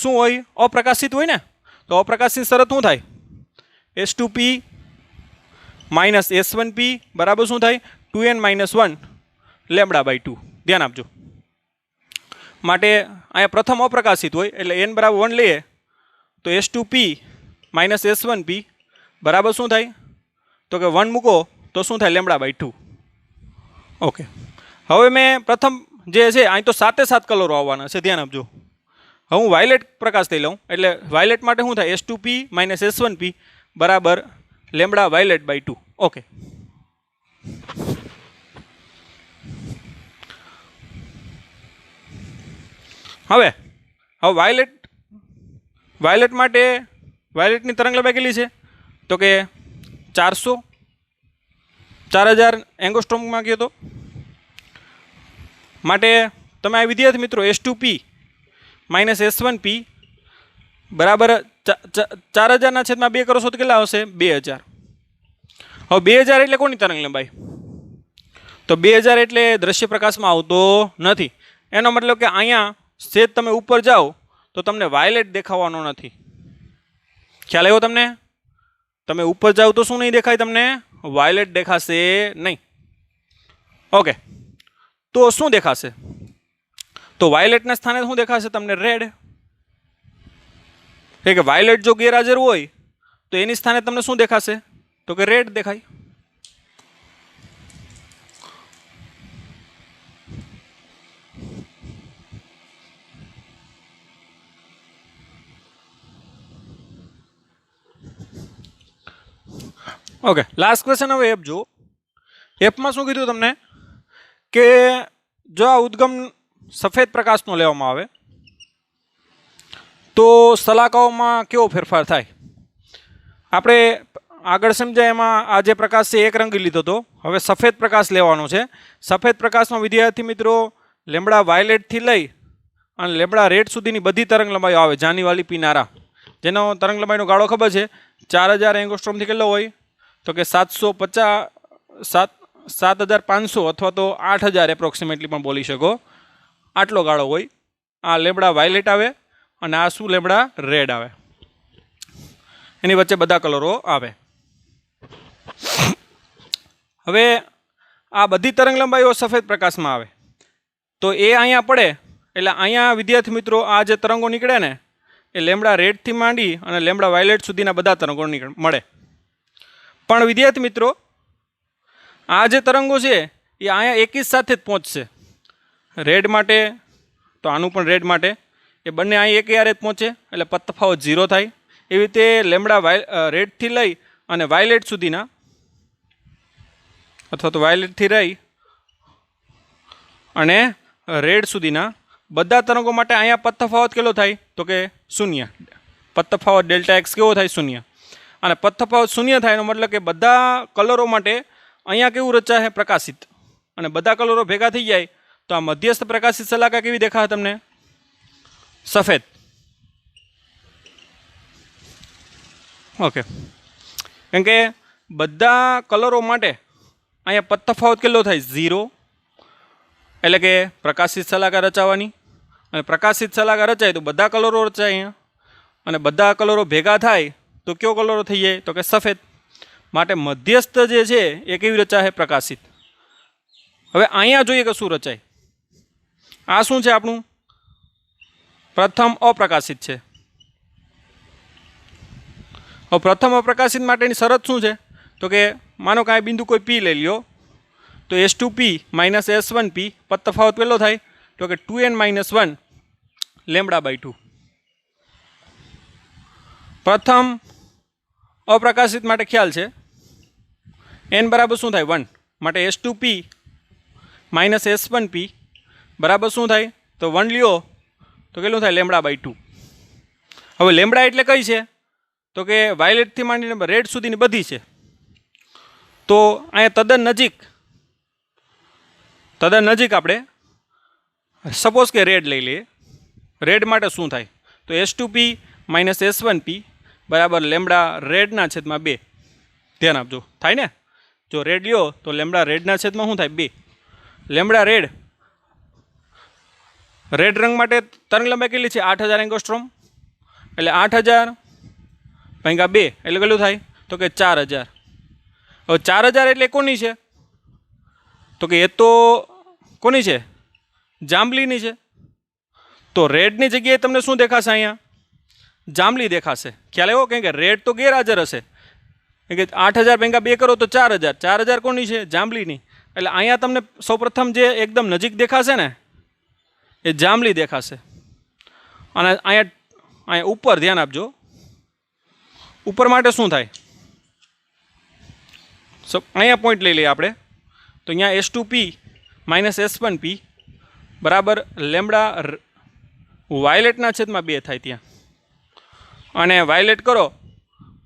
A: શું હોય? અપ્રકાશિત હોય ને, તો અપ્રકાશિત શરત શું થાય? S2P માઇનસ S1P બરાબર શું થાય? 2n-1 lambda by 2. ધ્યાન આપજો. માટે અહીંયા પ્રથમ અપ્રકાશિત હોય એટલે n બરાબર 1 લઈએ તો S2P માઇનસ S1P બરાબર શું થાય? તો કે 1 મૂકો તો શું થાય? Lambda by 2. ઓકે. હવે મેં પ્રથમ જે છે અહીં તો 7 કલરો આવવાના છે, ધ્યાન આપજો. હવે હું વાયલેટ પ્રકાશ લઈ લઉં એટલે વાયલેટ માટે શું થાય? S2P માઇનસ S1P બરાબર લેમડા વાયલેટ બાય 2. ઓકે. હવે વાયલેટ માટે વાયલેટની તરંગલંબાઈ કેટલી છે? તો કે 4000 એંગસ્ટ્રોમમાં કહ્યું તો. માટે તમે આ વિદ્યાર્થી મિત્રો S2P માઇનસ S1P બરાબર 4000/2 કરો છો તો કેટલા આવશે? 2000. હવે 2000 એટલે કોની તરંગલંબાઈ? તો 2000 એટલે દ્રશ્ય પ્રકાશમાં આવતો નથી. એનો મતલબ કે અહીંયા સેજ તમે ઉપર જાઓ તો તમને વાયલેટ દેખાવાનો નથી. ખ્યાલ આવ્યો તમને? તમે ઉપર જાઓ તો શું નહીં દેખાય? તમને વાયલેટ દેખાશે નહીં. ઓકે. તો શું દેખાશે? તો વાયલેટના સ્થાને શું દેખાશે તમને? રેડ. કે વાયલેટ જો ગેરહાજર હોય તો એની સ્થાને તમને શું દેખાશે? તો કે રેડ દેખાય. ઓકે. લાસ્ટ ક્વેશ્ચન હવે એફ જો. એફમાં શું કીધું તમને કે જો આ ઉદ્ગમ સફેદ પ્રકાશનો લેવામાં આવે તો શલાકાઓમાં કેવો ફેરફાર થાય? આપણે આગળ સમજાય એમાં આ જે પ્રકાશ છે એક રંગી લીધો હતો, હવે સફેદ પ્રકાશ લેવાનો છે. સફેદ પ્રકાશમાં વિદ્યાર્થી મિત્રો લેમડા વાયલેટથી લઈ અને લેમડા રેડ સુધીની બધી તરંગલંબાઈઓ આવે, જાનીવાલી પીનારા, જેનો તરંગલંબાઈનો ગાળો ખબર છે 4000 એંગસ્ટ્રોમથી કેટલો હોય? તો કે 7500 અથવા તો 8000 એપ્રોક્સિમેટલી પણ બોલી શકો, આટલો ગાળો હોય. આ લેમડા વાયલેટ આવે અને આ શું? લેમડા રેડ આવે. એની વચ્ચે બધા કલરો આવે. હવે આ બધી તરંગલંબાઈઓ સફેદ પ્રકાશમાં આવે તો એ અહીંયા પડે એટલે અહીંયા વિદ્યાર્થી મિત્રો આ જે તરંગો નીકળે ને એ લેમડા રેડથી માંડી અને લેમડા વાયલેટ સુધીના બધા તરંગો મળે. પણ વિદ્યાર્થી મિત્રો આ જે તરંગો છે એ અહીંયા એકી સાથે જ પહોંચશે. રેડ માટે તો આનું પણ રેડ માટે એ બંને અહીં એક યારે જ પહોંચે એટલે તફાવત 0 થાય. એવી રીતે લેમડા રેડથી લઈ અને વાયલેટ સુધીના અથવા તો વાયલેટથી રહી અને રેડ સુધીના બધા તરંગો માટે અહીંયા પદ તફાવત કેટલો થાય? તો કે 0. પદ તફાવત Δx કેવો થાય? 0. અને પદ તફાવત 0 થાય એનો મતલબ કે બધા કલરો માટે અહીંયા કેવું રચાશે? પ્રકાશિત. અને બધા કલરો ભેગા થઈ જાય તો આ મધ્યસ્થ પ્રકાશિત શલાકા કેવી દેખાશે તમને? સફેદ. ઓકે, કેમ કે બધા કલરો માટે અહીંયા તફાવત કેટલો થાય? 0. એટલે કે પ્રકાશિત શલાકા રચાવાની, અને પ્રકાશિત શલાકા રચાય તો બધા કલરો રચાય અહીંયા, અને બધા કલરો ભેગા થાય તો કયો કલરો થઈ જાય? તો કે સફેદ. માટે મધ્યસ્થ જે છે એ કેવી રચાશે? પ્રકાશિત. હવે અહીંયા જોઈએ કે શું રચાય. આ શું છે? આપણું પ્રથમ અપ્રકાશિત છે. હવે પ્રથમ અપ્રકાશિત માટેની શરત શું છે? તો કે માનો કાંઈ બિંદુ કોઈ પી લઈ લ્યો તો S2P - S1P પદ તફાવત કેટલો થાય? તો કે 2n - 1 λ/2. પ્રથમ અપ્રકાશિત માટે ખ્યાલ છે n બરાબર શું થાય? 1. માટે S2P - S1P બરાબર શું થાય? તો 1 લ્યો તો કેટલું થાય? λ/2. હવે લેમ્બડા એટલે કઈ છે? તો કે વાયલેટથી માંડીને રેડ સુધીની બધી છે. તો અહીંયા તદ્દન નજીક આપણે સપોઝ કે રેડ લઈ લઈએ. રેડ માટે શું થાય? તો S2P - S1P બરાબર લેમ્બડા રેડના છેદમાં 2. ધ્યાન આપજો, થાય ને? જો રેડ લ્યો તો લેમ્બડા રેડના છેદમાં શું થાય? 2. લેમ્બડા રેડ રંગ માટે તરંગ લંબાઈ કેટલી છે? 8000 એંગસ્ટ્રોમ. એટલે 8000 ભાગ્યા 2 એટલે કેટલું થાય? તો કે 4000. હવે 4000 એટલે કોની છે? તો કે એ તો કોની છે? જાંબલીની છે. તો રેડની જગ્યાએ તમને શું દેખાશે? અહીંયા જાંબલી દેખાશે. ખ્યાલ આવ્યો? કેમ કે રેડ તો ગેરહાજર હશે. કેમ કે 8000 ભાગ્યા 2 કરો તો 4000. 4000 કોની છે? જાંબલીની. એટલે અહીંયા તમને સૌપ્રથમ જે એકદમ નજીક દેખાશે ને એ જાંબલી દેખાશે. અને અહીંયા ઉપર ધ્યાન આપજો. ઉપર માટે શું થાય? અહીંયા પોઈન્ટ લઈ લઈએ આપણે. તો અહીંયા S2P - S1P બરાબર લેમ્બડા વાયલેટના છેદમાં 2 થાય ત્યાં. અને વાયલેટ કરો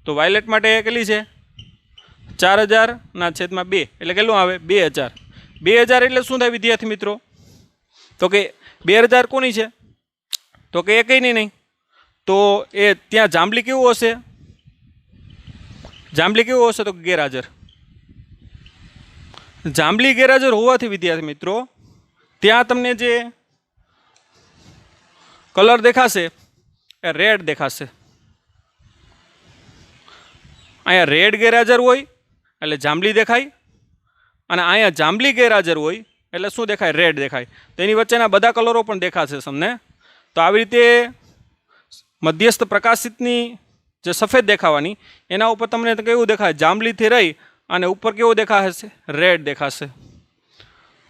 A: તો વાયલેટ માટે કેટલી છે? 4000 છેદમાં 2 એટલે કેટલું આવે? 2000. 2000 એટલે શું થાય વિદ્યાર્થી મિત્રો? તો કે 2000 કોની છે? તો કે એ કંઈ નહીં. તો એ ત્યાં જાંબલી કેવું હશે? જાંબલી કેવું હશે? તો ગેરહાજર. જાંબલી ગેરહાજર હોવાથી વિદ્યાર્થી મિત્રો ત્યાં તમને જે કલર દેખાશે એ રેડ દેખાશે. અહીંયા રેડ ગેરહાજર હોય એટલે જાંબલી દેખાય, અને અહીંયા જાંબલી ગેરહાજર હોય એટલે શું દેખાય? રેડ દેખાય. તેની વચ્ચેના બધા કલરો પણ દેખાશે તમને. તો આવી રીતે મધ્યસ્થ પ્રકાશિતની જે સફેદ દેખાવાની એના ઉપર તમને કેવું દેખાય? જાંબલીથી રહી અને ઉપર કેવું દેખાશે? રેડ દેખાશે.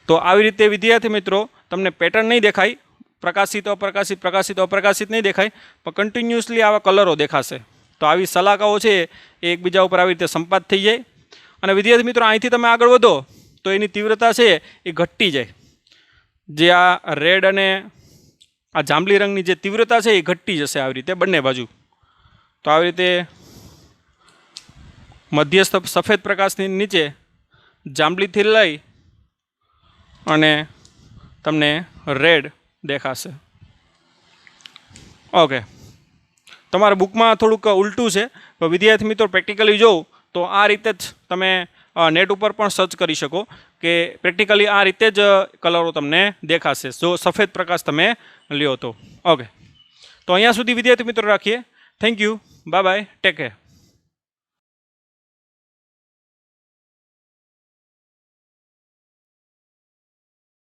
A: તો આવી રીતે વિદ્યાર્થી મિત્રો તમને પેટર્ન નહીં દેખાય, પ્રકાશિત અપ્રકાશિત નહીં દેખાય, પણ કન્ટિન્યુઅસલી આવા કલરો દેખાશે. તો આવી શલાકાઓ છે એ એકબીજા ઉપર આવી રીતે સંપાત થઈ જાય. અને વિદ્યાર્થી મિત્રો અહીંથી તમે આગળ વધો તો એની તીવ્રતા છે એ ઘટી જાય. જે આ રેડ અને આ જાંબલી રંગની જે તીવ્રતા છે એ ઘટી જશે આવી રીતે બંને બાજુ. તો આવી રીતે મધ્યસ્થ સફેદ પ્રકાશની નીચે જાંબલીથી લઈ અને તમને રેડ દેખાશે. ઓકે, તમારા બુકમાં થોડુંક ઉલટું છે, તો વિદ્યાર્થી મિત્રો પ્રેક્ટિકલી જોઉં તો આ રીતે જ તમે નેટ ઉપર પણ સર્ચ કરી શકો કે પ્રેક્ટિકલી આ રીતે જ કલરો તમને દેખાશે જો સફેદ પ્રકાશ તમે લ્યો તો. ઓકે, તો અહીંયા સુધી વિદ્યાર્થી મિત્રો રાખીએ. Thank you, bye bye, take care.